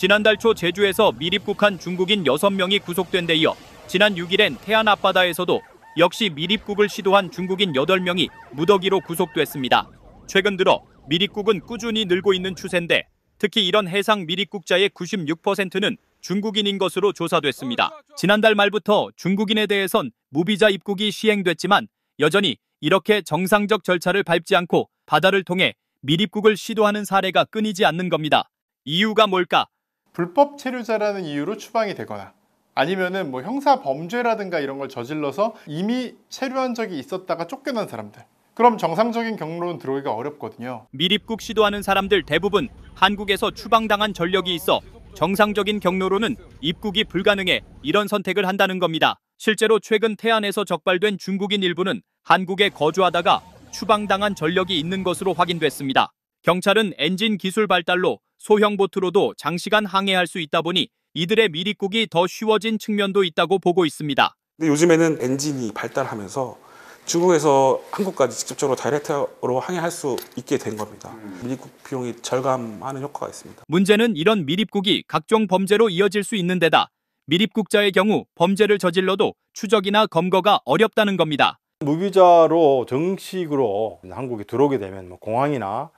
지난달 초 제주에서 미립국한 중국인 6명이 구속된 데 이어 지난 6일엔 태안 앞바다에서도 역시 미립국을 시도한 중국인 8명이 무더기로 구속됐습니다. 최근 들어 미립국은 꾸준히 늘고 있는 추세인데 특히 이런 해상 미립국자의 96%는 중국인인 것으로 조사됐습니다. 지난달 말부터 중국인에 대해선 무비자 입국이 시행됐지만 여전히 이렇게 정상적 절차를 밟지 않고 바다를 통해 미립국을 시도하는 사례가 끊이지 않는 겁니다. 이유가 뭘까? 불법 체류자라는 이유로 추방이 되거나 아니면은 형사 범죄라든가 이런 걸 저질러서 이미 체류한 적이 있었다가 쫓겨난 사람들. 그럼 정상적인 경로는 들어오기가 어렵거든요. 미립국 시도하는 사람들 대부분 한국에서 추방당한 전력이 있어 정상적인 경로로는 입국이 불가능해 이런 선택을 한다는 겁니다. 실제로 최근 태안에서 적발된 중국인 일부는 한국에 거주하다가 추방당한 전력이 있는 것으로 확인됐습니다. 경찰은 엔진 기술 발달로 소형 보트로도 장시간 항해할 수 있다 보니 이들의 미립국이 더 쉬워진 측면도 있다고 보고 있습니다. 근데 요즘에는 엔진이 발달하면서 중국에서 한국까지 직접적으로 다이렉트로 항해할 수 있게 된 겁니다. 미립국 비용이 절감하는 효과가 있습니다. 문제는 이런 미립국이 각종 범죄로 이어질 수 있는 데다 미립국자의 경우 범죄를 저질러도 추적이나 검거가 어렵다는 겁니다. 무비자로 정식으로 한국에 들어오게 되면 공항이나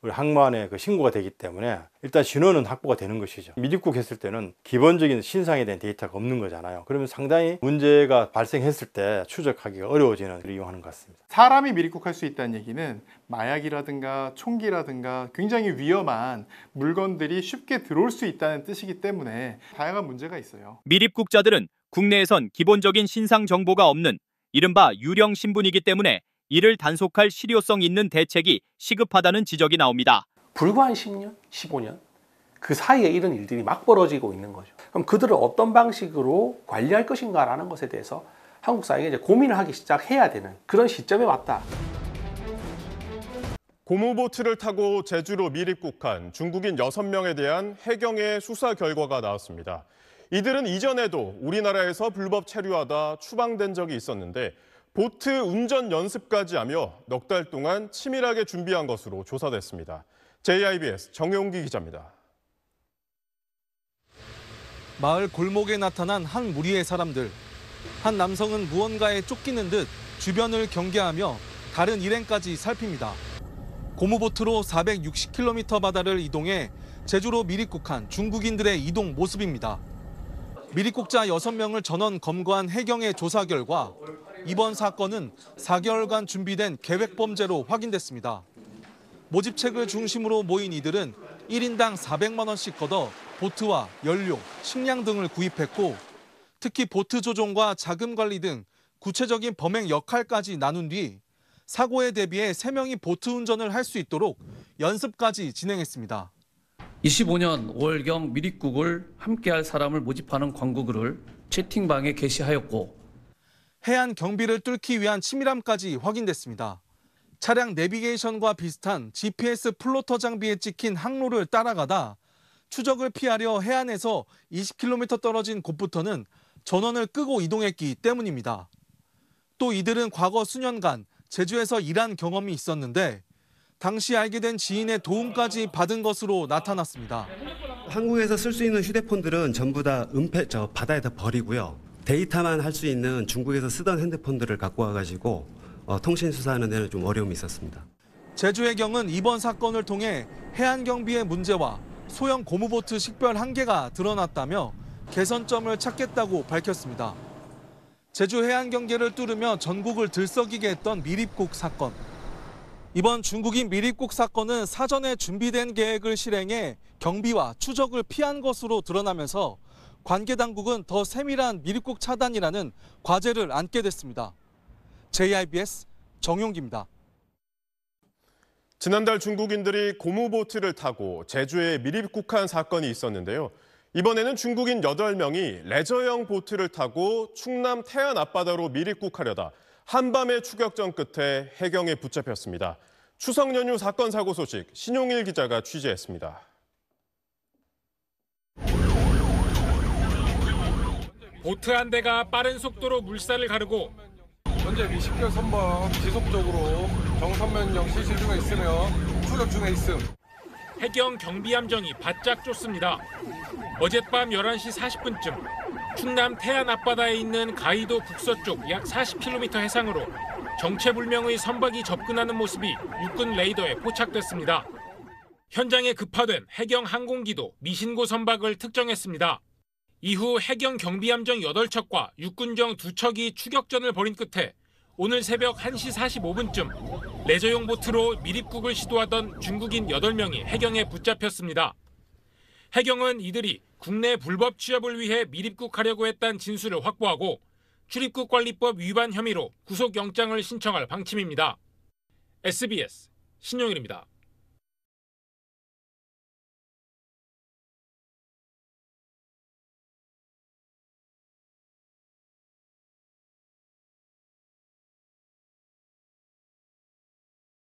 항만에 신고가 되기 때문에 일단 신원은 확보가 되는 것이죠. 미립국 했을 때는 기본적인 신상에 대한 데이터가 없는 거잖아요. 그러면 상당히 문제가 발생했을 때 추적하기가 어려워지는 걸 이용하는 것 같습니다. 사람이 미립국할 수 있다는 얘기는 마약이라든가 총기라든가 굉장히 위험한 물건들이 쉽게 들어올 수 있다는 뜻이기 때문에 다양한 문제가 있어요. 미립국자들은 국내에선 기본적인 신상 정보가 없는 이른바 유령 신분이기 때문에 이를 단속할 실효성 있는 대책이 시급하다는 지적이 나옵니다. 불과 한 10년, 15년 그 사이에 이런 일들이 막 벌어지고 있는 거죠. 그럼 그들을 어떤 방식으로 관리할 것인가라는 것에 대해서 한국 사회가 이제 고민을 하기 시작해야 되는 그런 시점에 왔다. 고무보트를 타고 제주로 미립국한 중국인 6명에 대한 해경의 수사 결과가 나왔습니다. 이들은 이전에도 우리나라에서 불법 체류하다 추방된 적이 있었는데 보트 운전 연습까지 하며 넉 달 동안 치밀하게 준비한 것으로 조사됐습니다. JIBS 정용기 기자입니다. 마을 골목에 나타난 한 무리의 사람들. 한 남성은 무언가에 쫓기는 듯 주변을 경계하며 다른 일행까지 살핍니다. 고무보트로 460km 바다를 이동해 제주로 미립국한 중국인들의 이동 모습입니다. 미립국자 6명을 전원 검거한 해경의 조사 결과 이번 사건은 4개월간 준비된 계획범죄로 확인됐습니다. 모집책을 중심으로 모인 이들은 1인당 400만 원씩 걷어 보트와 연료, 식량 등을 구입했고 특히 보트 조종과 자금 관리 등 구체적인 범행 역할까지 나눈 뒤 사고에 대비해 3명이 보트 운전을 할 수 있도록 연습까지 진행했습니다. 25년 5월경 미립국을 함께할 사람을 모집하는 광고글을 채팅방에 게시하였고 해안 경비를 뚫기 위한 치밀함까지 확인됐습니다. 차량 내비게이션과 비슷한 GPS 플로터 장비에 찍힌 항로를 따라가다 추적을 피하려 해안에서 20km 떨어진 곳부터는 전원을 끄고 이동했기 때문입니다. 또 이들은 과거 수년간 제주에서 일한 경험이 있었는데 당시 알게 된 지인의 도움까지 받은 것으로 나타났습니다. 한국에서 쓸 수 있는 휴대폰들은 전부 다 바다에다 버리고요. 데이터만 할 수 있는 중국에서 쓰던 핸드폰들을 갖고 와가지고 통신 수사하는 데는 좀 어려움이 있었습니다. 제주해경은 이번 사건을 통해 해안경비의 문제와 소형 고무보트 식별 한계가 드러났다며 개선점을 찾겠다고 밝혔습니다. 제주 해안경계를 뚫으며 전국을 들썩이게 했던 미립국 사건. 이번 중국인 미립국 사건은 사전에 준비된 계획을 실행해 경비와 추적을 피한 것으로 드러나면서 관계 당국은 더 세밀한 미립국 차단이라는 과제를 안게 됐습니다. JIBS 정용기입니다. 지난달 중국인들이 고무보트를 타고 제주에 미립국한 사건이 있었는데요. 이번에는 중국인 8명이 레저형 보트를 타고 충남 태안 앞바다로 미립국하려다 한밤의 추격전 끝에 해경에 붙잡혔습니다. 추석 연휴 사건 사고 소식 신용일 기자가 취재했습니다. 보트 한 대가 빠른 속도로 물살을 가르고 현재 미식별 선박 지속적으로 정선면령 실시 중에 있으며 추적 중에 있음. 해경 경비함정이 바짝 쫓습니다. 어젯밤 11시 40분쯤 충남 태안 앞바다에 있는 가이도 북서쪽 약 40km 해상으로 정체불명의 선박이 접근하는 모습이 육군 레이더에 포착됐습니다. 현장에 급파된 해경 항공기도 미신고 선박을 특정했습니다. 이후 해경 경비함정 8척과 육군정 2척이 추격전을 벌인 끝에 오늘 새벽 1시 45분쯤 레저용 보트로 미립국을 시도하던 중국인 8명이 해경에 붙잡혔습니다. 해경은 이들이 국내 불법 취업을 위해 미립국하려고 했다는 진술을 확보하고 출입국관리법 위반 혐의로 구속영장을 신청할 방침입니다. SBS 신용일입니다.